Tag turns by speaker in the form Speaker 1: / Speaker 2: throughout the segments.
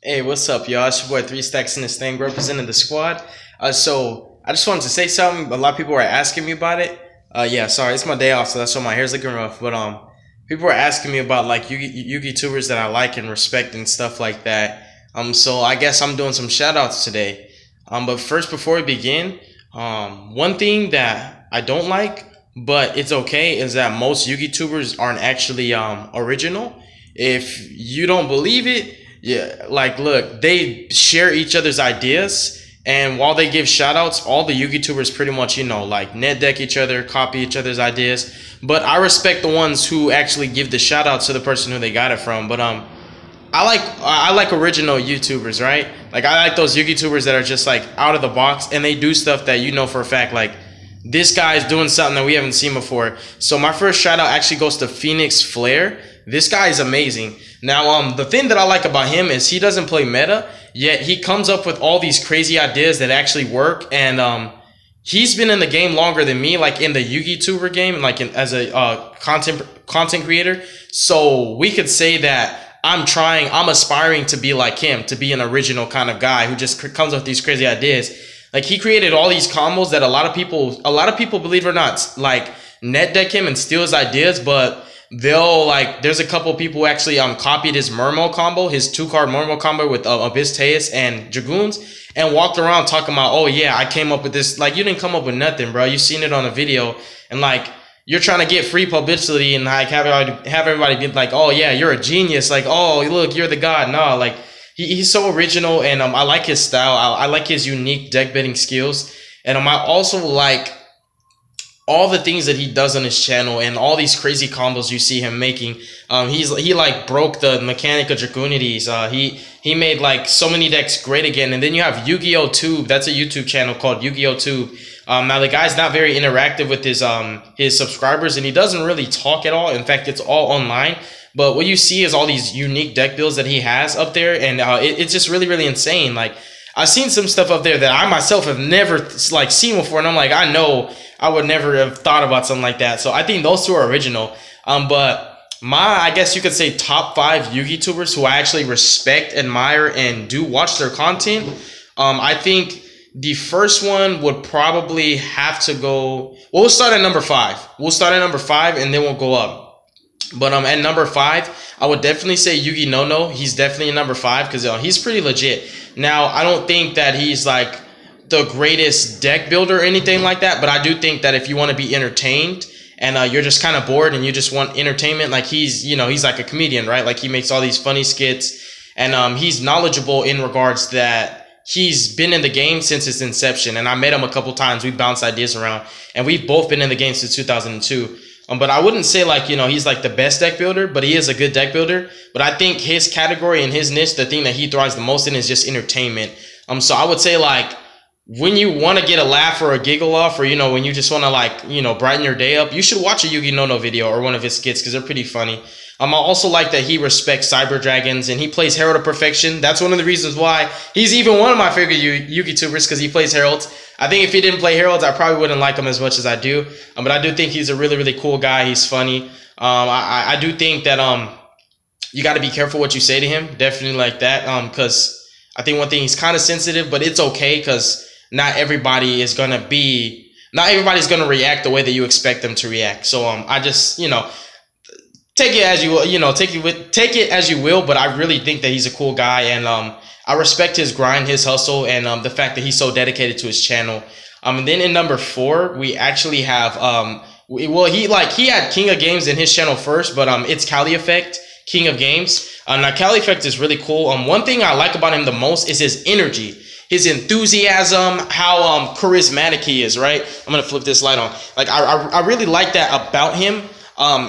Speaker 1: Hey, what's up, y'all? It's your boy Three Stacks in this thing, representing the squad. So I just wanted to say something. A lot of people were asking me about it. Yeah, sorry, it's my day off, so that's why my hair's looking rough. But people were asking me about like Yugitubers that I like and respect and stuff like that. So I guess I'm doing some shout outs today. But first, before we begin, one thing that I don't like, but it's okay, is that most Yugitubers aren't actually original. If you don't believe it, yeah, like look, they share each other's ideas, and while they give shout outs, all the Yugitubers pretty much, like net deck each other, copy each other's ideas. But I respect the ones who actually give the shout outs to the person who they got it from. But I like original YouTubers, right? Like I like those Yugitubers that are just like out of the box and they do stuff that you know for a fact, like this guy's doing something that we haven't seen before. So my first shout out actually goes to Phoenix Flare. This guy is amazing. Now, the thing that I like about him is he doesn't play meta, yet he comes up with all these crazy ideas that actually work. And he's been in the game longer than me, like in the Yugituber game, like as a content creator. So we could say that I'm aspiring to be like him, to be an original kind of guy who just comes up with these crazy ideas. Like he created all these combos that a lot of people, believe it or not, like net deck him and steal his ideas, but there's a couple people who actually copied his Murmo combo, his 2-card Murmo combo with Abyss Teus and Dragoons, and walked around talking about, oh yeah, I came up with this. Like, you didn't come up with nothing, bro. You seen it on a video, and like you're trying to get free publicity and like have everybody be like, oh yeah, you're a genius. Like, oh look, you're the god. No, like he's so original, and I like his style. I like his unique deck building skills, and I also like all the things that he does on his channel and all these crazy combos you see him making. He like broke the mechanic of Dragonities. He made like so many decks great again. And then you have Yugioh Tube. That's a YouTube channel called Yugioh Tube. Now the guy's not very interactive with his subscribers, and he doesn't really talk at all. In fact, it's all online. But what you see is all these unique deck builds that he has up there, and it's just really, really insane. Like I've seen some stuff up there that I myself have never like seen before, and I'm like, I know I would never have thought about something like that. So I think those two are original. But I guess you could say top 5 Yugitubers who I actually respect, admire, and do watch their content. I think the first one would probably have to go. Well, we'll start at number 5. We'll start at number 5, and then we'll go up. But at number 5, I would definitely say Yuginono. He's definitely in number 5 because he's pretty legit. Now, I don't think that he's like the greatest deck builder or anything like that, but I do think that if you want to be entertained and you're just kind of bored and you just want entertainment, like he's like a comedian, right? Like he makes all these funny skits, and he's knowledgeable in regards that he's been in the game since its inception. And I met him a couple times. We bounced ideas around, and we've both been in the game since 2002. But I wouldn't say like, he's like the best deck builder, but he is a good deck builder. But I think his category and his niche, the thing that he thrives the most in is just entertainment. So I would say like when you want to get a laugh or a giggle off, or, when you just want to like, brighten your day up, you should watch a Yuginono video or one of his skits because they're pretty funny. I also like that he respects Cyber Dragons and he plays Herald of Perfection. That's one of the reasons why he's even one of my favorite Yugitubers, because he plays Heralds. I think if he didn't play Heralds, I probably wouldn't like him as much as I do. But I do think he's a really, really cool guy. He's funny. I do think that you got to be careful what you say to him. Definitely like that, because I think one thing, he's kind of sensitive, but it's okay because not everybody's gonna react the way that you expect them to react. So I just take it as you will, take it as you will. But I really think that he's a cool guy, and I respect his grind, his hustle, and the fact that he's so dedicated to his channel. And then in number 4, we actually have he had King of Games in his channel first, but it's Cali Effect, King of Games. Now Cali Effect is really cool. One thing I like about him the most is his energy, his enthusiasm, how charismatic he is, right? I'm gonna flip this light on. Like I really like that about him.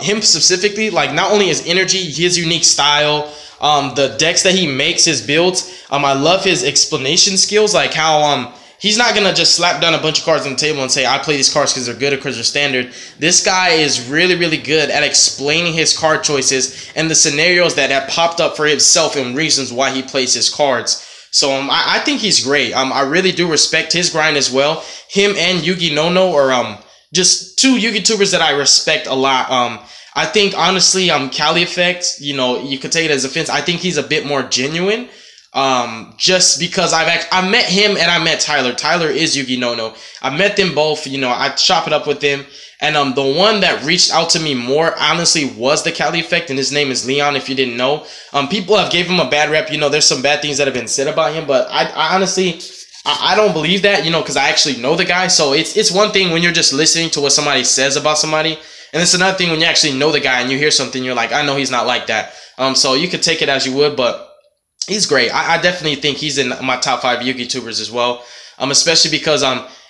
Speaker 1: Him specifically, like not only his energy, his unique style, the decks that he makes, his builds. I love his explanation skills, like how he's not gonna just slap down a bunch of cards on the table and say, I play these cards because they're good or because they're standard. This guy is really, really good at explaining his card choices and the scenarios that have popped up for himself and reasons why he plays his cards. So I think he's great. I really do respect his grind as well. Him and Yuginono are just 2 Yugitubers that I respect a lot. I think honestly, Cali Effect, you could take it as offense. I think he's a bit more genuine. Just because I met him and I met Tyler. Tyler is Yugioh. I met them both. You know, I chop it up with them. And the one that reached out to me more, honestly, was the Cali Effect, and his name is Leon, if you didn't know. People have gave him a bad rep. You know, there's some bad things that have been said about him, but I honestly, I don't believe that, you know, because I actually know the guy. So it's one thing when you're just listening to what somebody says about somebody, and it's another thing when you actually know the guy and you hear something, you're like, I know he's not like that. So you could take it as you would, but he's great. I definitely think he's in my top 5 Yugitubers as well. Especially because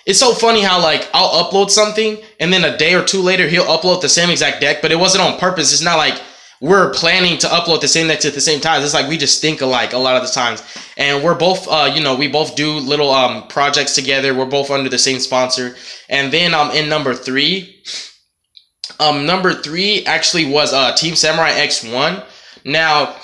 Speaker 1: it's so funny how, like, I'll upload something and then a day or two later he'll upload the same exact deck, but it wasn't on purpose. It's not like we're planning to upload the same decks at the same time. It's like we just think alike a lot of the times. And we're both, you know, we both do little projects together. We're both under the same sponsor. And then in number 3 actually was Team Samurai X1. Now,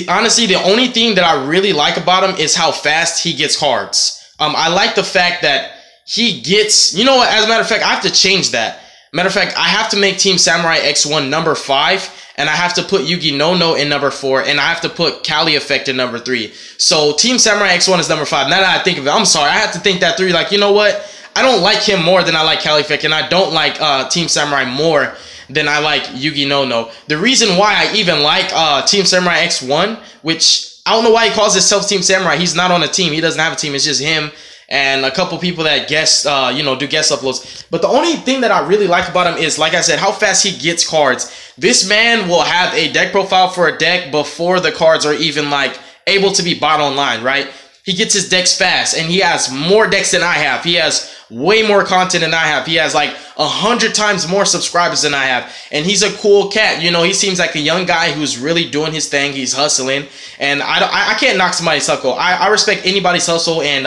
Speaker 1: honestly, the only thing that I really like about him is how fast he gets cards. I like the fact that he gets, you know what, as a matter of fact, I have to change that. Matter of fact, I have to make Team Samurai X1 number 5, and I have to put Yugioh in number 4, and I have to put Cali Effect in number 3. So Team Samurai X1 is number 5. Now that I think of it, I'm sorry, I have to think that through. Like, you know what? I don't like him more than I like Cali Effect, and I don't like Team Samurai more than I like Yugioh. The reason why I even like Team Samurai X1, which I don't know why he calls himself Team Samurai. He's not on a team. He doesn't have a team. It's just him and a couple people that guest, you know, do guest uploads. But the only thing that I really like about him is, like I said, how fast he gets cards. This man will have a deck profile for a deck before the cards are even, like, able to be bought online, right? He gets his decks fast, and he has more decks than I have. He has way more content than I have. He has like 100 times more subscribers than I have, and he's a cool cat. You know, he seems like a young guy who's really doing his thing. He's hustling, and I can't knock somebody's hustle. I respect anybody's hustle, and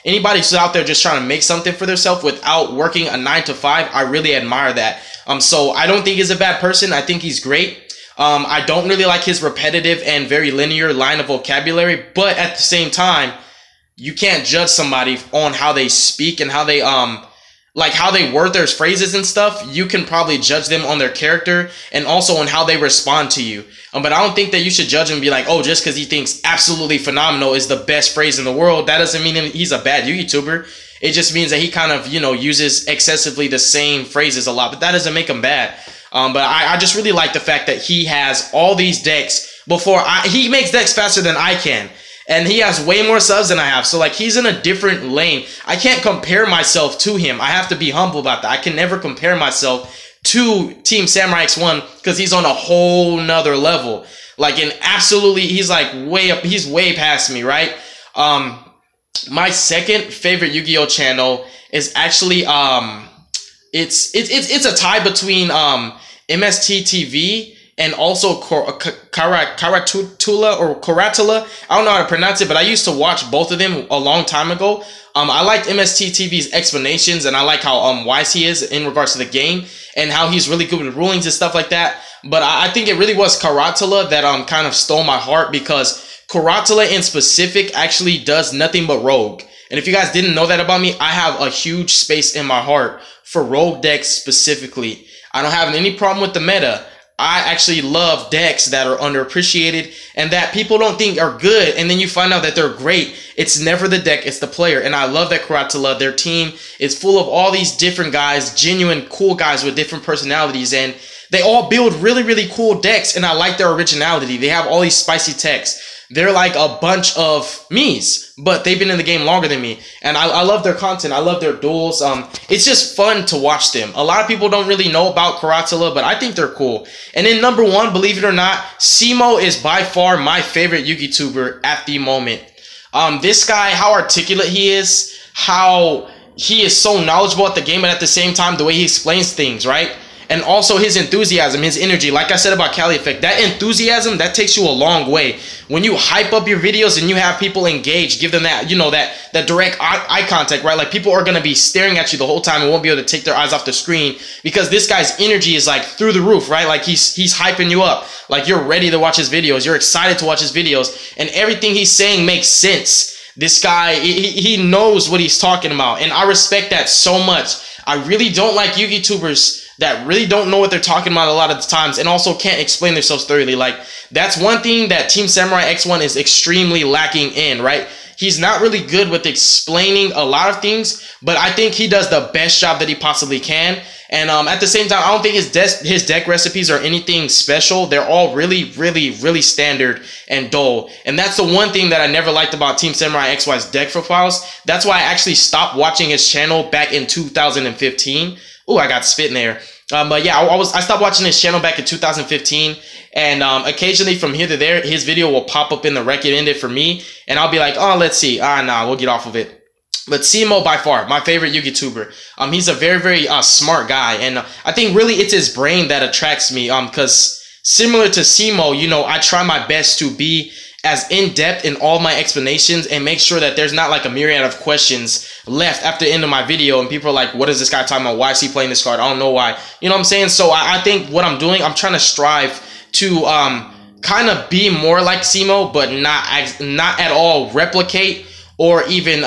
Speaker 1: anybody who's out there just trying to make something for themselves without working a 9 to 5. I really admire that. So I don't think he's a bad person. I think he's great. I don't really like his repetitive and very linear line of vocabulary, but at the same time, you can't judge somebody on how they speak and how they like how they word their phrases and stuff. You can probably judge them on their character and also on how they respond to you. But I don't think that you should judge him and be like, oh, just because he thinks absolutely phenomenal is the best phrase in the world, that doesn't mean he's a bad YouTuber. It just means that he kind of, you know, uses excessively the same phrases a lot, but that doesn't make him bad. But I just really like the fact that he has all these decks before he makes decks faster than I can. And he has way more subs than I have. So, like, he's in a different lane. I can't compare myself to him. I have to be humble about that. I can never compare myself to Team Samurai X1 because he's on a whole nother level. Like, and absolutely, he's like way up. He's way past me, right? My second favorite Yu-Gi-Oh channel is actually it's a tie between MST TV and also Karatula or Karatula. I don't know how to pronounce it, but I used to watch both of them a long time ago. I liked MST TV's explanations, and I like how wise he is in regards to the game and how he's really good with rulings and stuff like that. But I think it really was Karatula that kind of stole my heart, because Karatula in specific actually does nothing but rogue. And if you guys didn't know that about me, I have a huge space in my heart for rogue decks specifically. I don't have any problem with the meta. I actually love decks that are underappreciated and that people don't think are good, and then you find out that they're great. It's never the deck, it's the player. And I love that Karatula, their team is full of all these different guys, genuine cool guys with different personalities, and they all build really, really cool decks, and I like their originality. They have all these spicy techs. They're like a bunch of me's, but they've been in the game longer than me. And I love their content. I love their duels. It's just fun to watch them. A lot of people don't really know about Karatula, but I think they're cool. And then number one, believe it or not, Simo is by far my favorite Yugituber at the moment. This guy, how articulate he is, how he is so knowledgeable at the game, but at the same time, the way he explains things, right? And also his enthusiasm, his energy. Like I said about Cali Effect, that enthusiasm, that takes you a long way. When you hype up your videos and you have people engaged, give them that, you know, that direct eye contact, right? Like, people are going to be staring at you the whole time and won't be able to take their eyes off the screen, because this guy's energy is like through the roof, right? Like, he's hyping you up. Like, you're ready to watch his videos. You're excited to watch his videos. And everything he's saying makes sense. This guy, he knows what he's talking about. And I respect that so much. I really don't like Yugitubers that really don't know what they're talking about a lot of the times and also can't explain themselves thoroughly. Like, that's one thing that Team Samurai X1 is extremely lacking in, right? He's not really good with explaining a lot of things, but I think he does the best job that he possibly can. And at the same time, I don't think his deck recipes are anything special. They're all really, really, really standard and dull. And that's the one thing that I never liked about Team Samurai XY's deck profiles. That's why I actually stopped watching his channel back in 2015. Ooh, I got spit in there. But yeah, I stopped watching his channel back in 2015, and occasionally from here to there, his video will pop up in the recommended for me, and I'll be like, oh, let's see. Nah, we'll get off of it. But Simo, by far, my favorite Yugituber. He's a very, very smart guy, and I think really it's his brain that attracts me. Because similar to Simo, you know, I try my best to be as in-depth in all my explanations and make sure that there's not like a myriad of questions left after the end of my video and people are like, what is this guy talking about? Why is he playing this card? I don't know why. You know what I'm saying? So I think what I'm doing, I'm trying to strive to kind of be more like Simo, but not at all replicate or even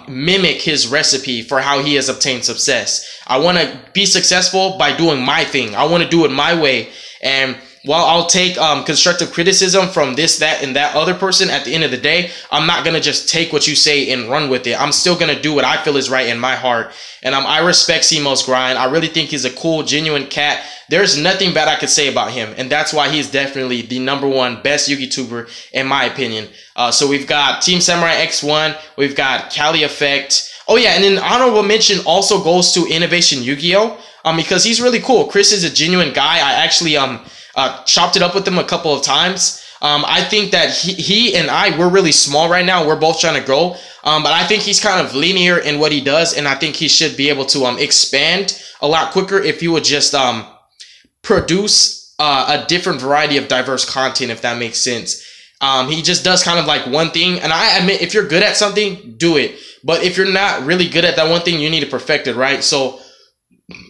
Speaker 1: mimic his recipe for how he has obtained success. I want to be successful by doing my thing. I want to do it my way. And while I'll take constructive criticism from this, that, and that other person, at the end of the day, I'm not going to just take what you say and run with it. I'm still going to do what I feel is right in my heart. And I respect Simo's grind. I really think he's a cool, genuine cat. There's nothing bad I could say about him. And that's why he's definitely the #1 best Yugituber, in my opinion. So we've got Team Samurai X1. We've got Kali Effect. Oh, yeah. And then honorable mention also goes to Innovation Yugioh, because he's really cool. Chris is a genuine guy. I actually chopped it up with him a couple of times. I think that he and we're really small right now. We're both trying to grow. But I think he's kind of linear in what he does. And I think he should be able to expand a lot quicker if he would just produce a different variety of diverse content, if that makes sense. He just does kind of like one thing. And I admit, if you're good at something, do it. But if you're not really good at that one thing, you need to perfect it, right? So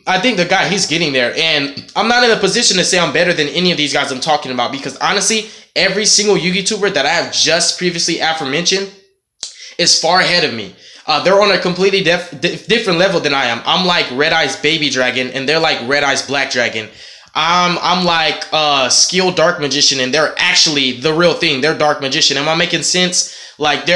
Speaker 1: I think the guy, he's getting there. And I'm not in a position to say I'm better than any of these guys I'm talking about, because honestly, every single Yugituber that I have just previously aforementioned is far ahead of me. They're on a completely different level than I am. I'm like Red Eyes Baby Dragon, and they're like Red Eyes Black Dragon. I'm like Skilled Dark Magician, and they're actually the real thing. They're Dark Magician. Am I making sense? Like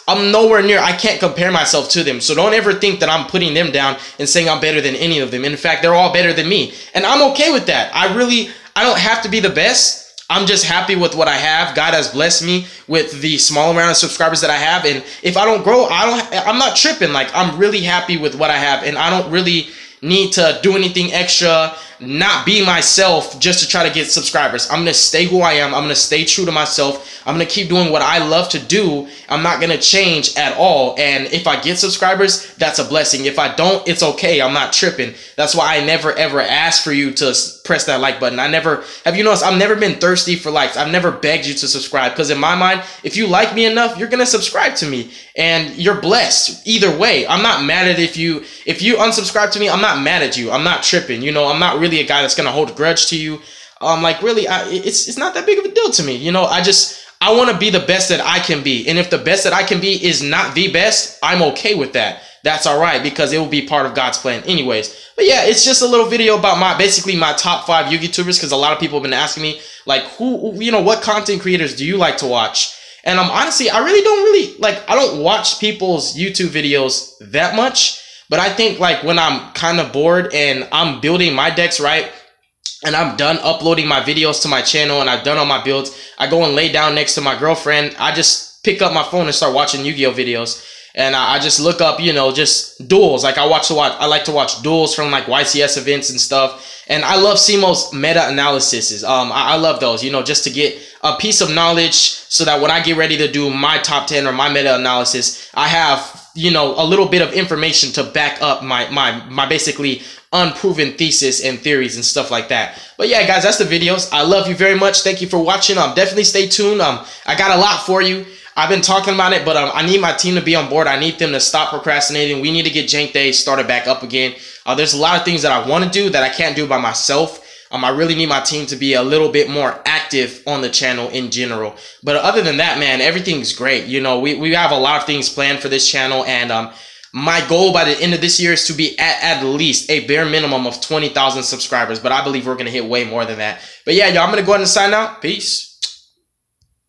Speaker 1: I'm nowhere near. I can't compare myself to them. So don't ever think that I'm putting them down and saying I'm better than any of them. In fact, they're all better than me, and I'm okay with that. I don't have to be the best. I'm just happy with what I have. God has blessed me with the small amount of subscribers that I have, and if I don't grow, I'm not tripping. Like, I'm really happy with what I have, and I don't really need to do anything extra, not be myself just to try to get subscribers. I'm gonna stay who I am. I'm gonna stay true to myself. I'm gonna keep doing what I love to do. I'm not gonna change at all. And if I get subscribers, that's a blessing. If I don't, it's okay. I'm not tripping. That's why I never ever ask for you to press that like button. Have you noticed, I've never been thirsty for likes. I've never begged you to subscribe, because in my mind, if you like me enough, you're gonna subscribe to me, and you're blessed either way. I'm not mad at if you unsubscribe to me. I'm not mad at you. I'm not tripping. You know, I'm not really a guy that's gonna hold a grudge to you. Like, really, it's not that big of a deal to me. You know, I want to be the best that I can be. And if the best that I can be is not the best, I'm okay with that. That's all right, because it will be part of God's plan anyways. But yeah, it's just a little video about basically my top 5 Yugitubers, because a lot of people have been asking me, like, what content creators do you like to watch? And honestly, I don't watch people's YouTube videos that much. But I think, like, when I'm kind of bored and I'm building my decks right, and I'm done uploading my videos to my channel, and I've done all my builds, I go and lay down next to my girlfriend. I just pick up my phone and start watching Yu-Gi-Oh videos. And I just look up, you know, just duels. Like, I like to watch duels from like YCS events and stuff. And I love Simo's meta analyses. I love those, you know, just to get a piece of knowledge, so that when I get ready to do my top 10 or my meta analysis, I have, you know, a little bit of information to back up my basically unproven thesis and theories and stuff like that. But yeah, guys, that's the videos. I love you very much. Thank you for watching. Definitely stay tuned. I got a lot for you. I've been talking about it, but I need my team to be on board. I need them to stop procrastinating. We need to get Jank Day started back up again. There's a lot of things that I want to do that I can't do by myself. I really need my team to be a little bit more active on the channel in general. But other than that, man, everything's great. You know, we have a lot of things planned for this channel, and my goal by the end of this year is to be at least a bare minimum of 20,000 subscribers. But I believe we're going to hit way more than that. But yeah, y'all, I'm going to go ahead and sign out. Peace.